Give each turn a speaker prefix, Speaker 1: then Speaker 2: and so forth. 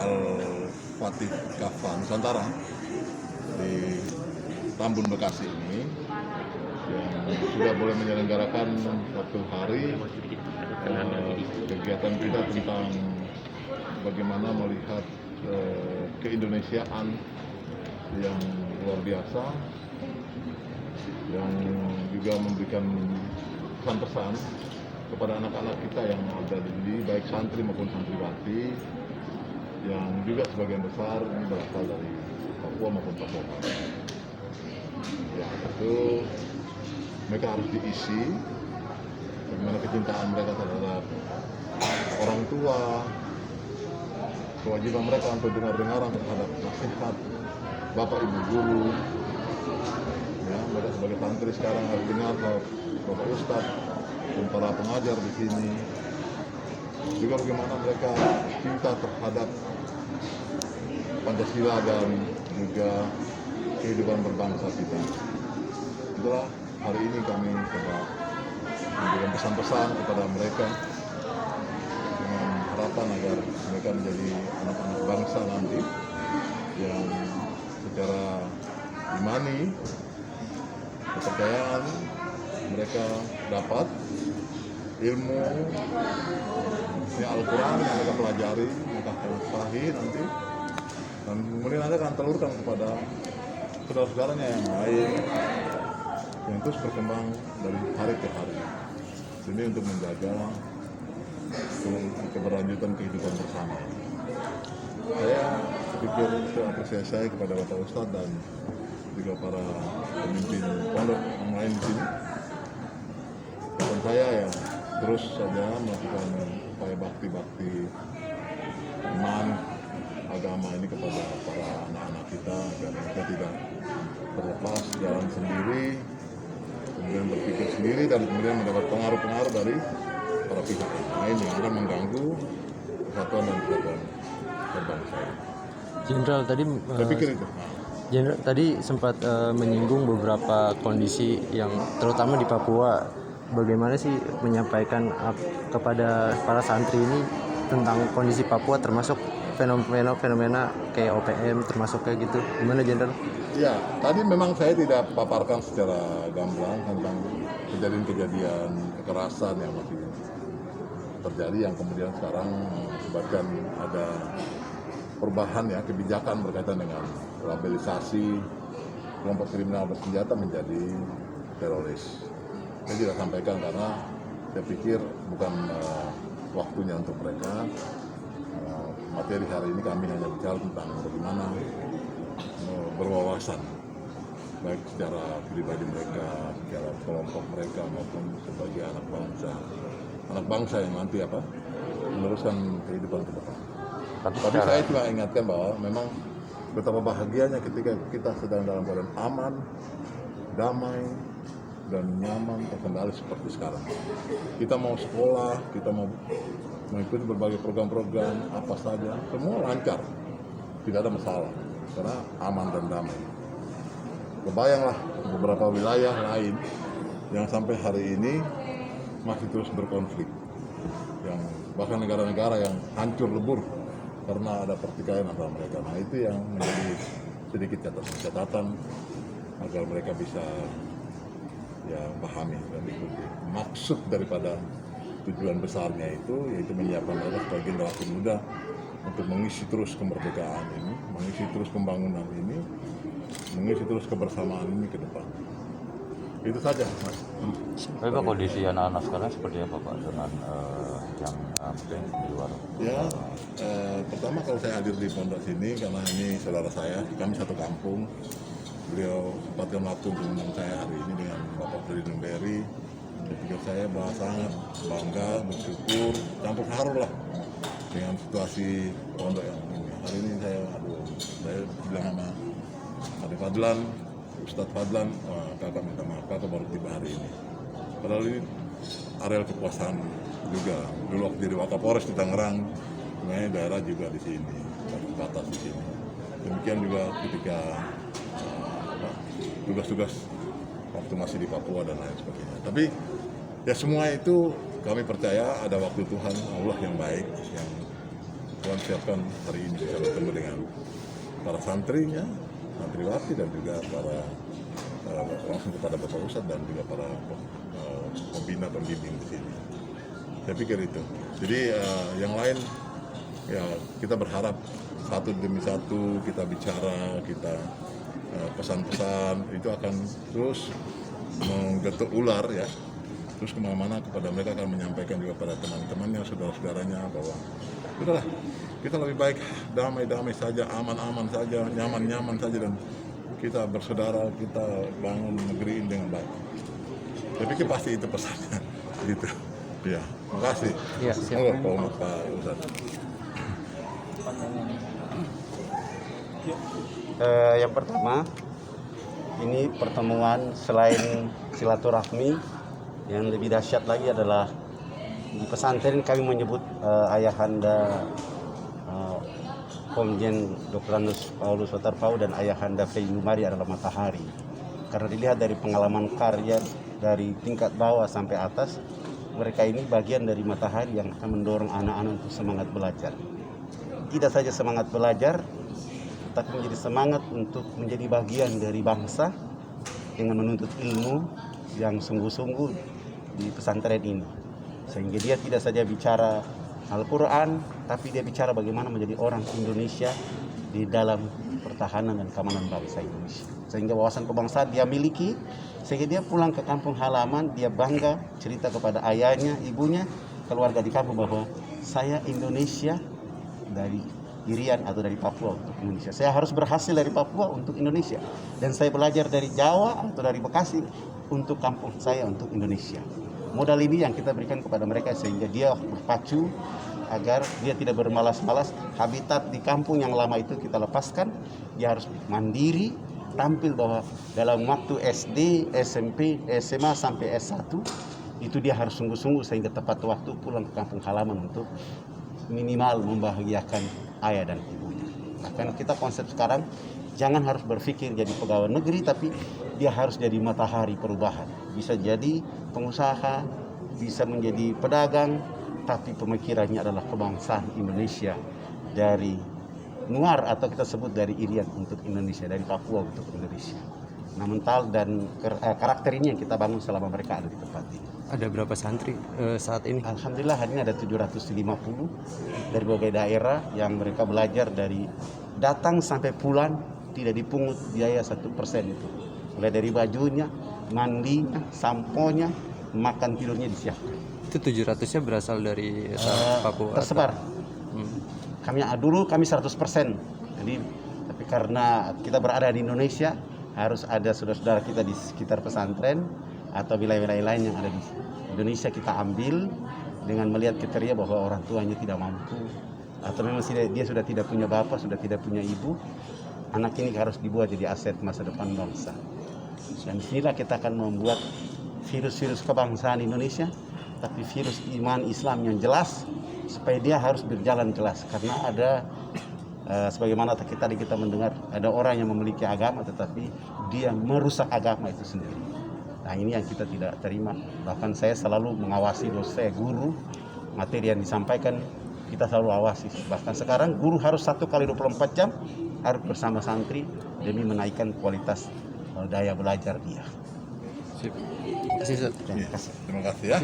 Speaker 1: Al-Fatih Kaffa Nusantara di Tambun Bekasi ini yang sudah boleh menyelenggarakan satu hari kegiatan kita tentang bagaimana melihat keindonesiaan yang luar biasa, yang juga memberikan pesan-pesan kepada anak-anak kita yang ada di baik santri maupun santriwati yang juga sebagian besar ini berasal dari Papua maupun Papua. Ya, itu mereka harus diisi bagaimana kecintaan mereka terhadap orang tua, kewajiban mereka untuk dengar-dengaran terhadap nasihat bapak ibu guru. Ya, mereka sebagai santri sekarang harus dengar bapak ustadz dan para pengajar di sini. Juga bagaimana mereka cinta terhadap Pancasila dan juga kehidupan berbangsa kita. Itulah hari ini kami coba memberikan pesan-pesan kepada mereka dengan harapan agar mereka menjadi anak-anak bangsa nanti yang secara imani, kepercayaan mereka dapat ilmu Al-Quran yang mereka pelajari, mereka akan pahami nanti, dan kemudian nanti akan telurkan kepada saudara-saudaranya yang lain yang terus berkembang dari hari ke hari. Ini untuk menjaga keberlanjutan kehidupan bersama. Saya pikir itu apresiasi saya kepada Bapak Ustadz dan juga para pemimpin pondok yang lain di sini. Dan saya ya terus saja melakukan upaya bakti iman agama ini kepada para anak-anak kita agar mereka tidak terlepas jalan sendiri, kemudian berpikir sendiri dan kemudian mendapat pengaruh-pengaruh dari para pihak lain yang akan mengganggu persatuan dan kesatuan berbangsa.
Speaker 2: Jenderal tadi
Speaker 1: Saya pikir itu.
Speaker 2: Jenderal tadi sempat menyinggung beberapa kondisi yang terutama di Papua. Bagaimana sih menyampaikan kepada para santri ini tentang kondisi Papua termasuk fenomena kayak OPM termasuk kayak gitu. Gimana Jenderal?
Speaker 1: Ya, tadi memang saya tidak paparkan secara gamblang tentang kejadian-kejadian kekerasan yang masih terjadi yang kemudian sekarang mengakibatkan ada perubahan ya kebijakan berkaitan dengan labelisasi kelompok kriminal bersenjata menjadi teroris. Saya tidak sampaikan karena saya pikir bukan waktunya untuk mereka. Materi hari ini kami hanya bicara tentang bagaimana berwawasan baik secara pribadi mereka, secara kelompok mereka maupun sebagai anak bangsa yang nanti meneruskan kehidupan ke depan. Tapi saya cuma ingatkan bahwa memang betapa bahagianya ketika kita sedang dalam keadaan aman, damai, dan nyaman terkendali seperti sekarang. Kita mau sekolah, kita mau mengikuti berbagai program-program apa saja, semua lancar, tidak ada masalah karena aman dan damai. Kebayanglah beberapa wilayah lain yang sampai hari ini masih terus berkonflik, yang bahkan negara-negara yang hancur lebur karena ada pertikaian antara mereka. Nah itu yang menjadi sedikit catatan agar mereka bisa ya pahami dan ikuti maksud daripada tujuan besarnya itu, yaitu menyiapkan mereka sebagai generasi muda untuk mengisi terus kemerdekaan ini, mengisi terus pembangunan ini, mengisi terus kebersamaan ini ke depan. Itu saja, Mas.
Speaker 3: Tapi Pak, kondisi anak-anak sekarang seperti apa Pak dengan yang mungkin di luar?
Speaker 1: Ya, pertama kalau saya hadir di pondok sini karena ini saudara saya, kami satu kampung. Beliau sempatkan waktu untuk saya hari ini dengan Bapak Freddy Numberi. Saya pikir saya sangat bangga, bersyukur, campur haru lah dengan situasi pondok yang ini. Hari ini saya bilang sama Adik Fadlan, Ustadz Fadlan, kakak minta maaf, kakak baru tiba hari ini. Padahal ini areal kekuasaan juga. Dulu waktu jadi Wakapolres di Tangerang, sebenarnya daerah juga di sini, batas di sini. Demikian juga ketika tugas-tugas waktu masih di Papua dan lain sebagainya. Tapi ya semua itu kami percaya ada waktu Tuhan, Allah yang baik, yang Tuhan mempersiapkan hari ini bisa bertemu dengan para santrinya, santriwati dan juga para langsung kepada Bapak Ustadz dan juga para pembina pembimbing di sini. Saya pikir itu. Jadi yang lain ya kita berharap satu demi satu kita bicara, kita pesan-pesan itu akan terus menggetuk ular ya. Terus kemana-mana kepada mereka akan menyampaikan juga pada teman-temannya, saudara-saudaranya bahwa sudahlah kita lebih baik damai-damai saja, aman-aman saja, nyaman-nyaman saja dan kita bersaudara, kita bangun negeri ini dengan baik. Saya pikir pasti itu pesannya, gitu. Ya, makasih.
Speaker 2: Ya, siap.
Speaker 1: Halo, Pak Ustadz.
Speaker 4: Yang pertama, ini pertemuan selain silaturahmi, yang lebih dahsyat lagi adalah di pesantren kami menyebut ayahanda Komjen Dr. Anus Paulus Watarpau dan ayahanda Fei Numari adalah matahari. Karena dilihat dari pengalaman karya dari tingkat bawah sampai atas, mereka ini bagian dari matahari yang akan mendorong anak-anak untuk semangat belajar. Tidak saja semangat belajar, tapi menjadi semangat untuk menjadi bagian dari bangsa dengan menuntut ilmu yang sungguh-sungguh di pesantren ini. Sehingga dia tidak saja bicara Al-Quran, tapi dia bicara bagaimana menjadi orang Indonesia di dalam pertahanan dan keamanan bangsa Indonesia. Sehingga wawasan kebangsaan dia miliki, sehingga dia pulang ke kampung halaman, dia bangga cerita kepada ayahnya, ibunya, keluarga di kampung bahwa saya Indonesia dari Irian atau dari Papua untuk Indonesia. Saya harus berhasil dari Papua untuk Indonesia. Dan saya belajar dari Jawa atau dari Bekasi untuk kampung saya, untuk Indonesia. Modal ini yang kita berikan kepada mereka sehingga dia berpacu agar dia tidak bermalas-malas. Habitat di kampung yang lama itu kita lepaskan. Dia harus mandiri, tampil bahwa dalam waktu SD, SMP, SMA sampai S1 itu dia harus sungguh-sungguh sehingga tepat waktu pulang ke kampung halaman untuk minimal membahagiakan ayah dan ibunya. Bahkan kita konsep sekarang jangan harus berpikir jadi pegawai negeri, tapi dia harus jadi matahari perubahan. Bisa jadi pengusaha, bisa menjadi pedagang, tapi pemikirannya adalah kebangsaan Indonesia dari Nuar atau kita sebut dari Irian untuk Indonesia, dari Papua untuk Indonesia. Nah, mental dan karakter ini yang kita bangun selama mereka ada di tempat ini.
Speaker 2: Ada berapa santri saat ini?
Speaker 4: Alhamdulillah hari ini ada 750 dari berbagai daerah yang mereka belajar dari datang sampai pulang tidak dipungut biaya 1% itu. Mulai dari bajunya, mandinya, samponya, makan tidurnya disiapkan.
Speaker 2: Itu 700-nya berasal dari Papua?
Speaker 4: Tersebar. Kami dulu kami 100%. Jadi tapi karena kita berada di Indonesia, harus ada saudara-saudara kita di sekitar pesantren atau wilayah-wilayah lain yang ada di Indonesia kita ambil dengan melihat kriteria bahwa orang tuanya tidak mampu atau memang dia sudah tidak punya bapak, sudah tidak punya ibu. Anak ini harus dibuat jadi aset masa depan bangsa. Dan disinilah kita akan membuat virus-virus kebangsaan Indonesia, tapi virus iman Islam yang jelas, supaya dia harus berjalan jelas. Karena ada, sebagaimana tadi kita mendengar, ada orang yang memiliki agama, tetapi dia merusak agama itu sendiri. Nah ini yang kita tidak terima. Bahkan saya selalu mengawasi dosen saya, guru, materi yang disampaikan, kita selalu awasi. Bahkan sekarang guru harus 1 kali 24 jam, harus bersama santri demi menaikkan kualitas daya belajar dia.
Speaker 2: Terima kasih, Ustaz.
Speaker 4: Terima kasih.
Speaker 1: Terima kasih ya.